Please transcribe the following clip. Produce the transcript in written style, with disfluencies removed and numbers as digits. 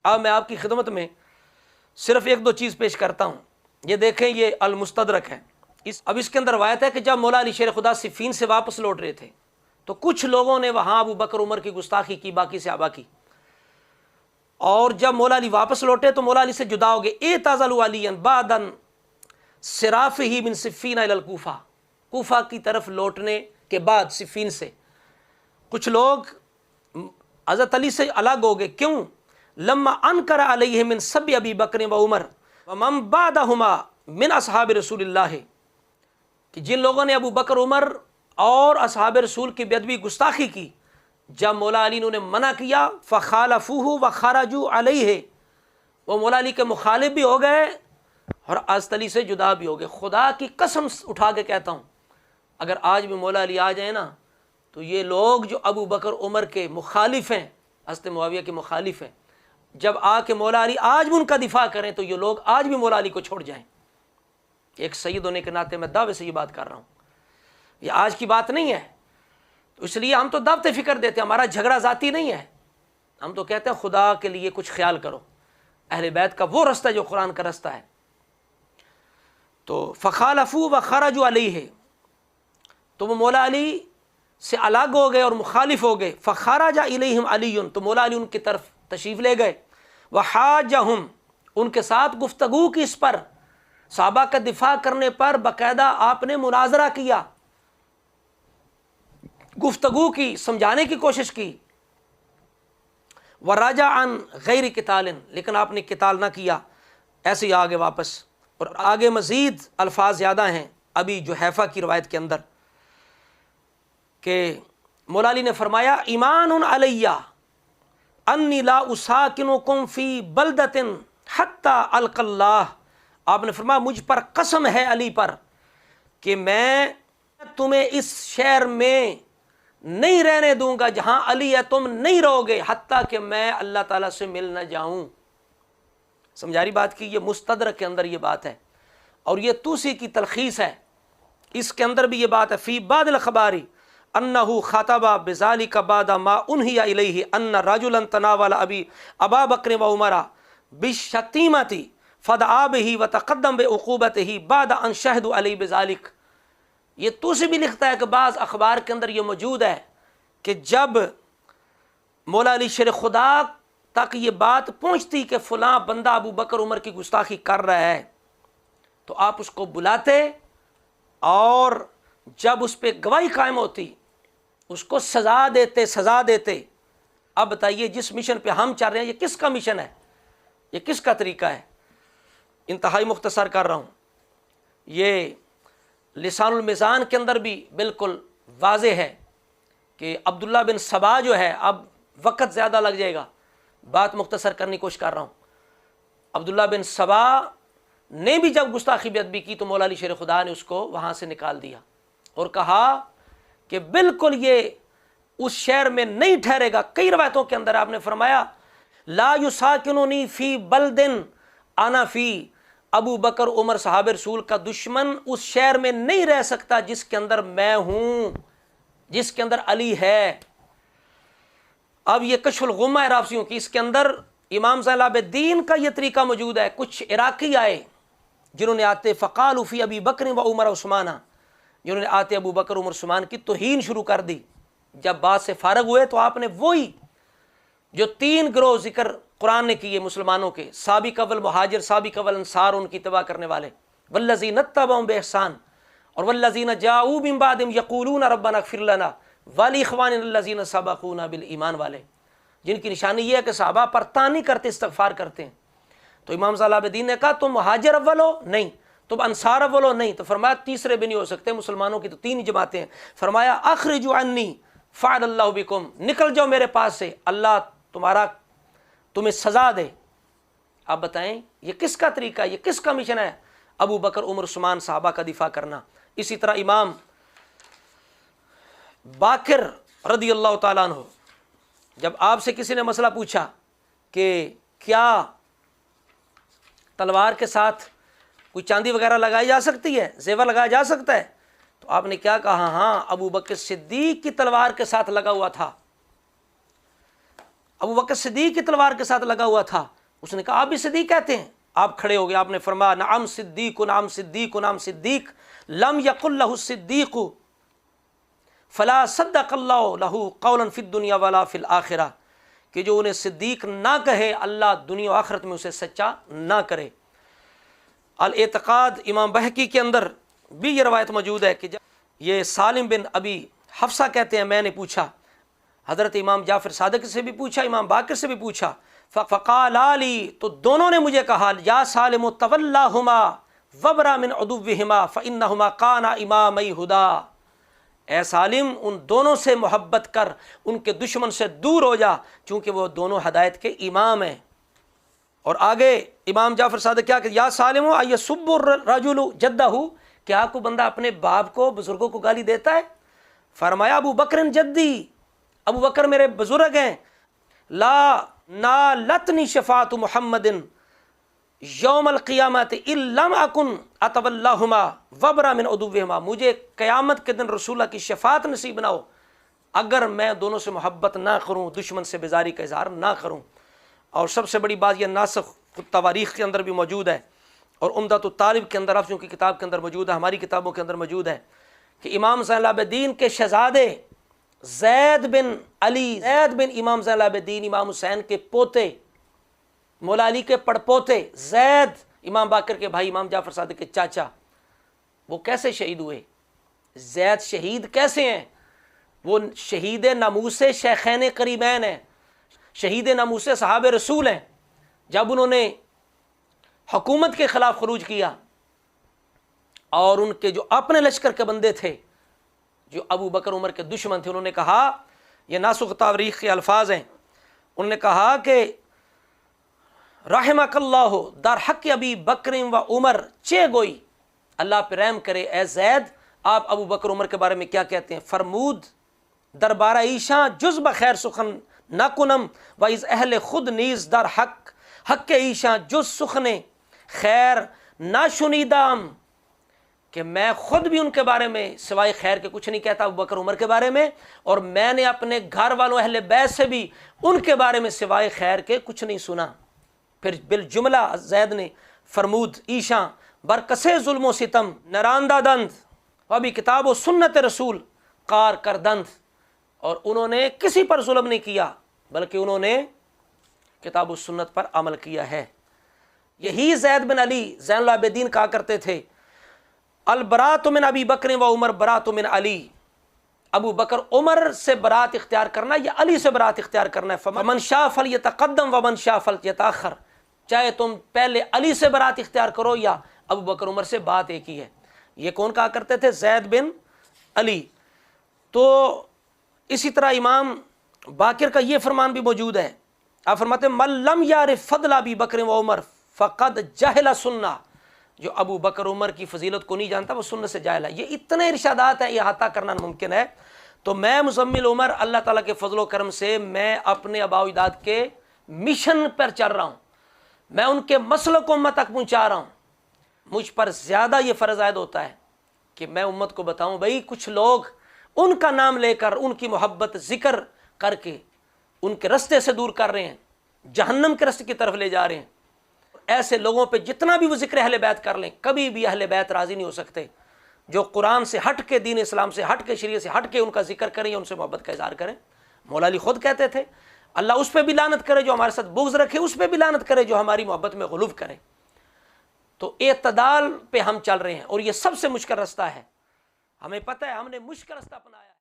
اب میں آپ کی خدمت میں صرف ایک دو چیز پیش کرتا ہوں. یہ دیکھیں، یہ المستدرک ہے. اب اس کے اندر روایت ہے کہ جب مولا علی شیر خدا صفین سے واپس لوٹ رہے تھے تو کچھ لوگوں نے وہاں ابو بکر عمر کی گستاخی کی، باقی صحابہ کی. اور جب مولا علی واپس لوٹے تو مولا علی سے جدا ہو گئے. اعتزلوا علیا بعد انصرافہ من صفین الی الکوفہ، کوفہ کی طرف لوٹنے کے بعد صفین سے کچھ لوگ حضرت علی سے الگ ہو گئے. کیوں؟ لما انکر علیہ من سب ابی بکر و عمر ومن بعدہما من اصحاب رسول اللہ، کہ جن لوگوں نے ابو بکر عمر اور اصحاب رسول کی بے ادبی گستاخی کی، جب مولا علی نے منع کیا فخالفوہ وخرجوا علیہ، وہ مولا علی کے مخالف بھی ہو گئے اور حضرت علی سے جدا بھی ہو گئے. خدا کی قسم اٹھا کے کہتا ہوں، اگر آج بھی مولا علی آ جائیں نا تو یہ لوگ جو ابو بکر عمر کے مخالف ہیں، حضرت معاویہ کے مخالف ہیں، جب آ کے مولا علی آج بھی ان کا دفاع کریں تو یہ لوگ آج بھی مولا علی کو چھوڑ جائیں. ایک سید ہونے کے ناطے میں دعوے سے یہ بات کر رہا ہوں، یہ آج کی بات نہیں ہے. تو اس لیے ہم تو دعوت فکر دیتے ہیں، ہمارا جھگڑا ذاتی نہیں ہے. ہم تو کہتے ہیں خدا کے لیے کچھ خیال کرو، اہل بیت کا وہ رستہ جو قرآن کا رستہ ہے. تو فخالفوا وخرجوا علیہ، تو وہ مولا علی سے الگ ہو گئے اور مخالف ہو گئے. فخرج الیہم علی، تو مولا علی ان کی طرف تشریف لے گئے. وحاجہم، ان کے ساتھ گفتگو کی، اس پر صحابہ کا دفاع کرنے پر باقاعدہ آپ نے مناظرہ کیا، گفتگو کی، سمجھانے کی کوشش کی. وراجع عن غیر قتال، لیکن آپ نے قتال نہ کیا، ایسے ہی آگے واپس. اور آگے مزید الفاظ زیادہ ہیں ابھی جحیفہ کی روایت کے اندر کہ مولا علی نے فرمایا ایمان علیہ انی لا اساکنکم فی بلدۃ حتی القی اللہ. آپ نے فرمایا مجھ پر قسم ہے علی پر کہ میں تمہیں اس شہر میں نہیں رہنے دوں گا جہاں علی ہے، تم نہیں رہو گے حتیٰ کہ میں اللہ تعالیٰ سے مل نہ جاؤں. سمجھاری بات کی، یہ مستدرک کے اندر یہ بات ہے، اور یہ توسی کی تلخیص ہے، اس کے اندر بھی یہ بات ہے. فی بعض الاخبار انہ خاطب بذلک بعد ما انہی الیہ ان رجلا تناول ابا بکر و عمر بالشتیمۃ فدعا بہ وتقدم بعقوبتہ بعد ان شہدوا علیہ بذلک. یہ توسی بھی لکھتا ہے کہ بعض اخبار کے اندر یہ موجود ہے کہ جب مولا علی شیر خدا تک یہ بات پہنچتی کہ فلاں بندہ ابو بکر عمر کی گستاخی کر رہا ہے تو آپ اس کو بلاتے اور جب اس پہ گواہی قائم ہوتی اس کو سزا دیتے. اب بتائیے جس مشن پہ ہم چل رہے ہیں یہ کس کا مشن ہے، یہ کس کا طریقہ ہے؟ انتہائی مختصر کر رہا ہوں. یہ لسان المیزان کے اندر بھی بالکل واضح ہے کہ عبداللہ بن سبا جو ہے، اب وقت زیادہ لگ جائے گا، بات مختصر کرنے کی کوشش کر رہا ہوں. عبداللہ بن سبا نے بھی جب گستاخی بے ادبی کی تو مولا علی شیر خدا نے اس کو وہاں سے نکال دیا اور کہا کہ بالکل یہ اس شہر میں نہیں ٹھہرے گا. کئی روایتوں کے اندر آپ نے فرمایا لا یساکنونی فی بلدن انا فی، ابو بکر عمر صحابہ رسول کا دشمن اس شہر میں نہیں رہ سکتا جس کے اندر میں ہوں، جس کے اندر علی ہے. اب یہ کشف الغمہ ہے رافضیوں کی، اس کے اندر امام زین العابدین کا یہ طریقہ موجود ہے. کچھ عراقی آئے جنہوں نے آتے فقالوا فی ابی بکر و عمر عثمان، جنہوں نے آتے ابو بکر عمر عثمان کی توہین شروع کر دی. جب بات سے فارغ ہوئے تو آپ نے وہی جو 3 گروہ ذکر قرآن نے کیے مسلمانوں کے، سابق اول مہاجر، سابق اول انصار، ان کی اتباع کرنے والے، والذین اتبعوا باحسان، اور والذین جاؤوا من بعدہم یقولون ربنا اغفر لنا ولاخواننا الذین سبقونا بالایمان والے، جن کی نشانی یہ ہے کہ صحابہ پر تانی کرتے، استغفار کرتے ہیں. تو امام زین العابدین نے کہا تم مہاجر اول ہو؟ نہیں. تم انصار اول ہو؟ نہیں. تو فرمایا تیسرے بھی نہیں ہو سکتے، مسلمانوں کی تو 3 جماعتیں ہیں. فرمایا اخرجوا عنی فعل اللہ بکم، نکل جاؤ میرے پاس سے، اللہ تمہیں سزا دے. آپ بتائیں یہ کس کا طریقہ ہے، یہ کس کا مشن ہے؟ ابو بکر عمر عثمان صحابہ کا دفاع کرنا. اسی طرح امام باقر رضی اللہ تعالیٰ عنہ، جب آپ سے کسی نے مسئلہ پوچھا کہ کیا تلوار کے ساتھ کوئی چاندی وغیرہ لگائی جا سکتی ہے، زیور لگایا جا سکتا ہے، تو آپ نے کیا کہا؟ ہاں ابو بکر صدیق کی تلوار کے ساتھ لگا ہوا تھا. ابو بکر صدیق کی تلوار کے ساتھ لگا ہوا تھا، اس نے کہا آپ بھی صدیق کہتے ہیں؟ آپ کھڑے ہو گئے، آپ نے فرمایا نعم صدیق نعم صدیق نعم صدیق لم یقل لہ الصدیق فلا صدق اللہ لہ قولا فی الدنیا ولا فی الآخرہ، کہ جو انہیں صدیق نہ کہے اللہ دنیا و آخرت میں اسے سچا نہ کرے۔ الاعتقاد امام بہقی کے اندر بھی یہ روایت موجود ہے کہ یہ سالم بن ابی حفصہ کہتے ہیں میں نے پوچھا، حضرت امام جعفر صادق سے بھی پوچھا، امام باقر سے بھی پوچھا، فقالا لی، تو دونوں نے مجھے کہا یا سالم تولاہما وبرا من عدوہما فانہما کانا امامی ہدا، اے سالم ان دونوں سے محبت کر، ان کے دشمن سے دور ہو جا، چونکہ وہ دونوں ہدایت کے امام ہیں۔ اور آگے امام جعفر صادق کیا کہ یا سالم ایسب الرجل جدہ، کیا کو بندہ اپنے باپ کو بزرگوں کو گالی دیتا ہے؟ فرمایا ابو بکر جدی، ابو بکر میرے بزرگ ہیں، لا نالتنی شفاعت محمد یوم القیامت ان لم اکن اتولاہما وبرا من عدوہما، مجھے قیامت کے دن رسول اللہ کی شفاعت نصیب نہ ہو اگر میں دونوں سے محبت نہ کروں، دشمن سے بیزاری کا اظہار نہ کروں۔ اور سب سے بڑی بات یہ ناسخ تواریخ کے اندر بھی موجود ہے، اور عمدۃ الطالب کے اندر، افسوں کی کتاب کے اندر موجود ہے، ہماری کتابوں کے اندر موجود ہے کہ امام زین العابدین کے شہزادے زید بن علی، زید بن امام زین العابدین امام حسین کے پوتے، مولا علی کے پڑپوتے زید، امام باقر کے بھائی، امام جعفر صادق کے چاچا، وہ کیسے شہید ہوئے؟ زید شہید کیسے ہیں؟ وہ شہید ناموس شیخین قریبین ہیں، شہید ناموس صحابہ رسول ہیں۔ جب انہوں نے حکومت کے خلاف خروج کیا اور ان کے جو اپنے لشکر کے بندے تھے، جو ابو بکر عمر کے دشمن تھے، انہوں نے کہا، یہ ناسخ تاریخ کے الفاظ ہیں، انہوں نے کہا کہ رحمک اللہ در حق ابی بکر و عمر چے گوئی، اللہ پہ رحم کرے اے زید، آپ ابو بکر عمر کے بارے میں کیا کہتے ہیں؟ فرمود دربارہ ایشاں جز بخیر سخن نہ کنم و از اہل خود نیز در حق ایشاں جز سخن خیر نہ شنیدام، کہ میں خود بھی ان کے بارے میں سوائے خیر کے کچھ نہیں کہتا ابو بکر عمر کے بارے میں، اور میں نے اپنے گھر والوں اہل بیت سے بھی ان کے بارے میں سوائے خیر کے کچھ نہیں سنا۔ پھر بالجملہ زید نے فرمود ایشاں برکسے ظلم و ستم نراندہ دند و ابھی کتاب و سنت رسول کار کردند، اور انہوں نے کسی پر ظلم نہیں کیا بلکہ انہوں نے کتاب و سنت پر عمل کیا ہے۔ یہی زید بن علی زین العابدین کہا کرتے تھے البراۃ من ابی بکر و عمر براۃ من علی، ابو بکر عمر سے برات اختیار کرنا یا علی سے برات اختیار کرنا ہے، فمن شاء فلیتقدم ومن شاء فلیتأخر، چاہے تم پہلے علی سے برات اختیار کرو یا ابو بکر عمر سے، بات ایک ہی ہے۔ یہ کون کہا کرتے تھے؟ زید بن علی۔ تو اسی طرح امام باقر کا یہ فرمان بھی موجود ہے، آپ فرماتے ہیں من لم یعرف فضل ابی بکر و عمر فقد جہل سنہ، جو ابو بکر عمر کی فضیلت کو نہیں جانتا وہ سنت سے جاہل ہے۔ یہ اتنے ارشادات ہیں، احاطہ کرنا ممکن ہے۔ تو میں مزمل عمر اللہ تعالیٰ کے فضل و کرم سے میں اپنے آباء و اجداد کے مشن پر چل رہا ہوں، میں ان کے مسلک کو امت تک پہنچا رہا ہوں۔ مجھ پر زیادہ یہ فرض عائد ہوتا ہے کہ میں امت کو بتاؤں بھئی کچھ لوگ ان کا نام لے کر ان کی محبت ذکر کر کے ان کے رستے سے دور کر رہے ہیں، جہنم کے رستے کی طرف لے جا رہے ہیں۔ ایسے لوگوں پہ جتنا بھی وہ ذکر اہل بیت کر لیں، کبھی بھی اہل بیت راضی نہیں ہو سکتے۔ جو قرآن سے ہٹ کے، دین اسلام سے ہٹ کے، شریعت سے ہٹ کے ان کا ذکر کریں یا ان سے محبت کا اظہار کریں۔ مولا علی خود کہتے تھے اللہ اس پہ بھی لعنت کرے جو ہمارے ساتھ بغض رکھے، اس پہ بھی لعنت کرے جو ہماری محبت میں غلو کرے۔ تو اعتدال پہ ہم چل رہے ہیں، اور یہ سب سے مشکل رستہ ہے۔ ہمیں پتہ ہے ہم نے مشکل رستہ اپنایا ہے۔